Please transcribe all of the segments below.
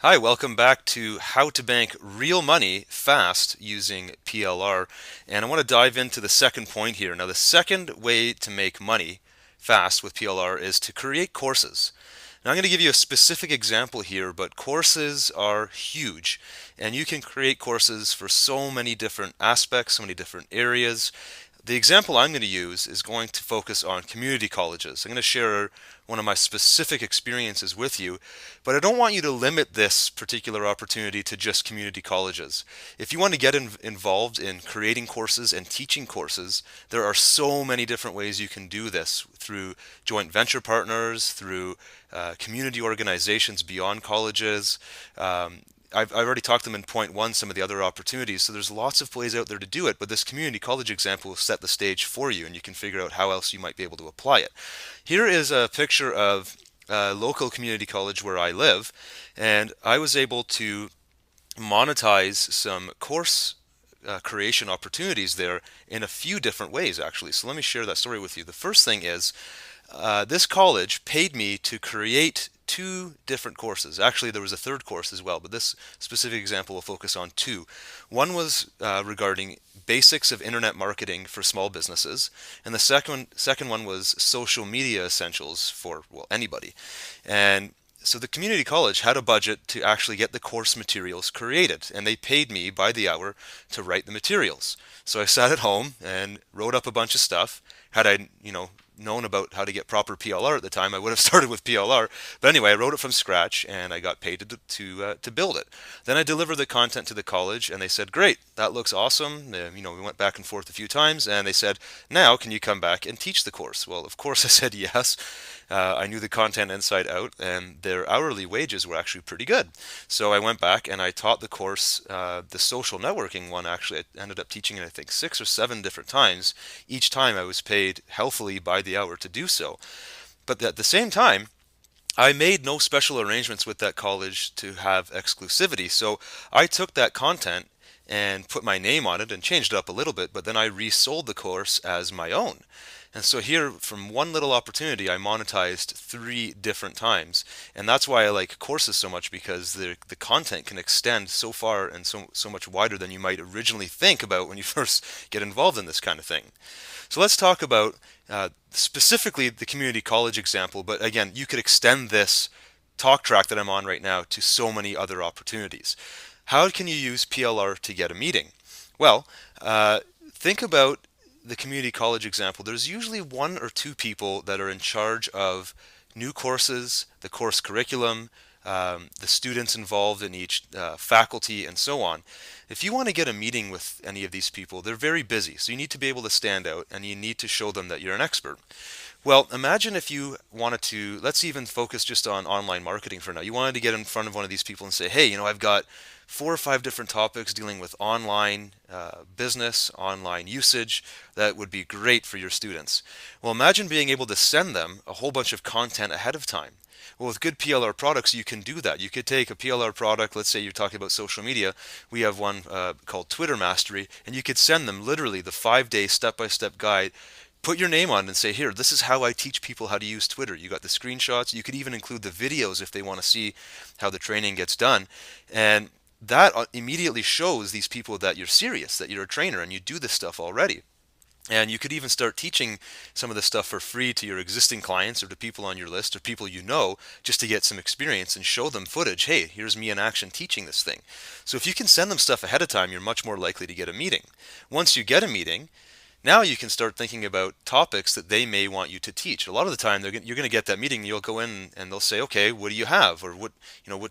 Hi, welcome back to How to Bank Real Money Fast using PLR. And I want to dive into the second point here. Now, the second way to make money fast with PLR is to create courses. Now, I'm going to give you a specific example here, but courses are huge, and you can create courses for so many different aspects, so many different areas. The example I'm going to use is going to focus on community colleges. I'm going to share one of my specific experiences with you, but I don't want you to limit this particular opportunity to just community colleges. If you want to get involved in creating courses and teaching courses, there are so many different ways you can do this through joint venture partners, through community organizations beyond colleges. I've already talked them in point one, some of the other opportunities. So there's lots of ways out there to do it, but this community college example will set the stage for you, and you can figure out how else you might be able to apply it. Here is a picture of a local community college where I live, and I was able to monetize some course creation opportunities there in a few different ways, actually. So let me share that story with you. The first thing is this college paid me to create two different courses. Actually, there was a third course as well, but this specific example will focus on two. One was regarding basics of internet marketing for small businesses, and the second one was social media essentials for, well, anybody. And so the community college had a budget to actually get the course materials created, and they paid me by the hour to write the materials. So I sat at home and wrote up a bunch of stuff. Had I, known about how to get proper PLR at the time, I would have started with PLR. But anyway, I wrote it from scratch, and I got paid to build it. Then I delivered the content to the college, and they said, "Great, that looks awesome." We went back and forth a few times, and they said, "Now, can you come back and teach the course?" Well, of course, I said yes. I knew the content inside out, and their hourly wages were actually pretty good. So I went back and I taught the course, the social networking one. Actually, I ended up teaching it, I think, 6 or 7 different times. Each time I was paid healthily by the hour to do so. But at the same time, I made no special arrangements with that college to have exclusivity. So I took that content and put my name on it and changed it up a little bit, but then I resold the course as my own. And so here, from one little opportunity, I monetized 3 different times. And that's why I like courses so much, because the content can extend so far and so much wider than you might originally think about when you first get involved in this kind of thing. So let's talk about specifically the community college example, but again, you could extend this talk track that I'm on right now to so many other opportunities. How can you use PLR to get a meeting? Well, think about the community college example. There's usually 1 or 2 people that are in charge of new courses, the course curriculum, the students involved in each faculty, and so on. If you want to get a meeting with any of these people, they're very busy, so you need to be able to stand out and you need to show them that you're an expert. Well, imagine if you wanted to, let's even focus just on online marketing for now. You wanted to get in front of one of these people and say, "Hey, I've got 4 or 5 different topics dealing with online business, online usage that would be great for your students." Well, imagine being able to send them a whole bunch of content ahead of time. Well, with good PLR products, you can do that. You could take a PLR product, let's say you're talking about social media. We have one called Twitter Mastery, and you could send them literally the 5-day step-by-step guide. Put your name on it and say, "Here, this is how I teach people how to use Twitter." You got the screenshots. You could even include the videos if they want to see how the training gets done. And that immediately shows these people that you're serious, that you're a trainer and you do this stuff already. And you could even start teaching some of this stuff for free to your existing clients or to people on your list or people just to get some experience and show them footage. "Hey, here's me in action teaching this thing." So if you can send them stuff ahead of time, you're much more likely to get a meeting. Once you get a meeting, now you can start thinking about topics that they may want you to teach. A lot of the time, you're going to get that meeting. You'll go in and they'll say, "Okay, what do you have?" Or what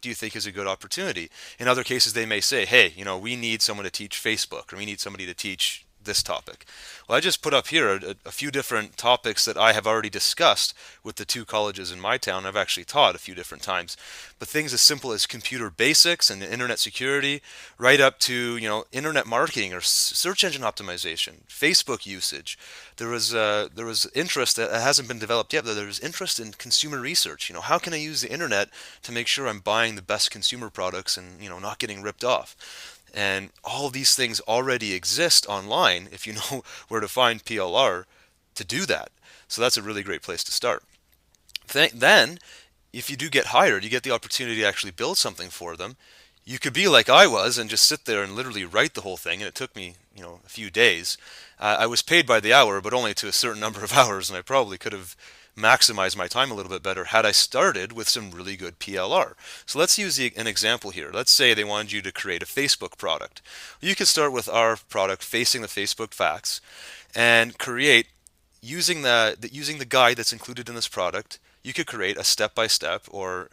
do you think is a good opportunity? In other cases, they may say, "Hey, we need someone to teach Facebook, or we need somebody to teach this topic." Well, I just put up here a few different topics that I have already discussed with the 2 colleges in my town. I've actually taught a few different times. But things as simple as computer basics and internet security, right up to, internet marketing or search engine optimization, Facebook usage. There was interest that hasn't been developed yet, but there was interest in consumer research. How can I use the internet to make sure I'm buying the best consumer products and, not getting ripped off? And all these things already exist online if you know where to find PLR to do that. So that's a really great place to start. Then if you do get hired, you get the opportunity to actually build something for them. You could be like I was and just sit there and literally write the whole thing, and it took me, a few days. I was paid by the hour, but only to a certain number of hours, and I probably could have maximized my time a little bit better had I started with some really good PLR. So let's use an example here. Let's say they wanted you to create a Facebook product. You could start with our product facing the Facebook facts and create using the guide that's included in this product. You could create a step-by-step or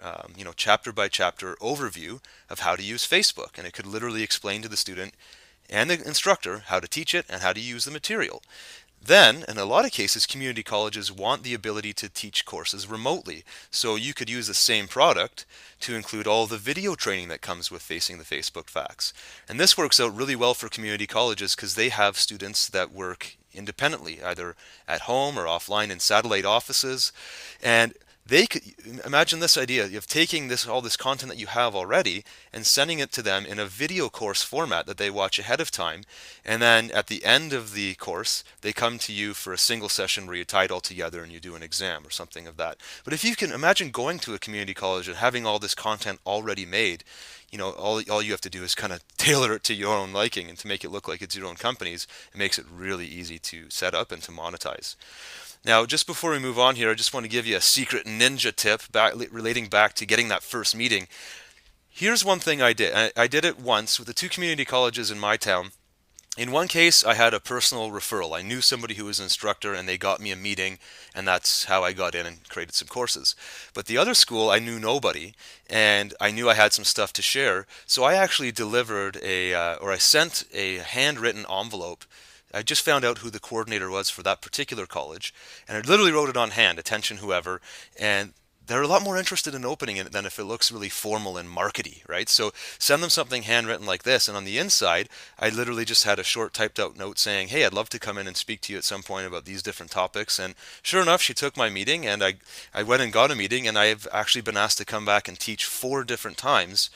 chapter-by-chapter overview of how to use Facebook, and it could literally explain to the student and the instructor how to teach it and how to use the material. Then, in a lot of cases, community colleges want the ability to teach courses remotely. So you could use the same product to include all the video training that comes with facing the Facebook facts. And this works out really well for community colleges because they have students that work independently, either at home or offline in satellite offices. And they could imagine this idea of taking all this content that you have already and sending it to them in a video course format that they watch ahead of time, and then at the end of the course they come to you for a single session where you tie it all together and you do an exam or something of that. But if you can imagine going to a community college and having all this content already made, all you have to do is kind of tailor it to your own liking and to make it look like it's your own company's. It makes it really easy to set up and to monetize. Now, just before we move on here, I just want to give you a secret ninja tip relating back to getting that first meeting. Here's one thing I did. I did it once with the two community colleges in my town. In one case, I had a personal referral. I knew somebody who was an instructor and they got me a meeting, and that's how I got in and created some courses. But the other school, I knew nobody, and I knew I had some stuff to share. So I actually delivered I sent a handwritten envelope. I just found out who the coordinator was for that particular college, and I literally wrote it on hand, attention whoever, and they're a lot more interested in opening it than if it looks really formal and markety, right? So send them something handwritten like this, and on the inside, I literally just had a short typed out note saying, hey, I'd love to come in and speak to you at some point about these different topics. And sure enough, she took my meeting, and I went and got a meeting, and I've actually been asked to come back and teach 4 different times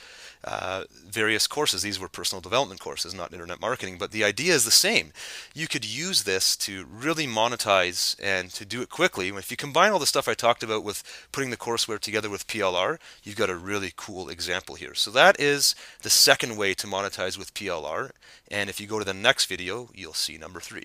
various courses. These were personal development courses, not internet marketing, but the idea is the same. You could use this to really monetize and to do it quickly. If you combine all the stuff I talked about with putting the courseware together with PLR, you've got a really cool example here. So that is the second way to monetize with PLR. And if you go to the next video, you'll see number 3.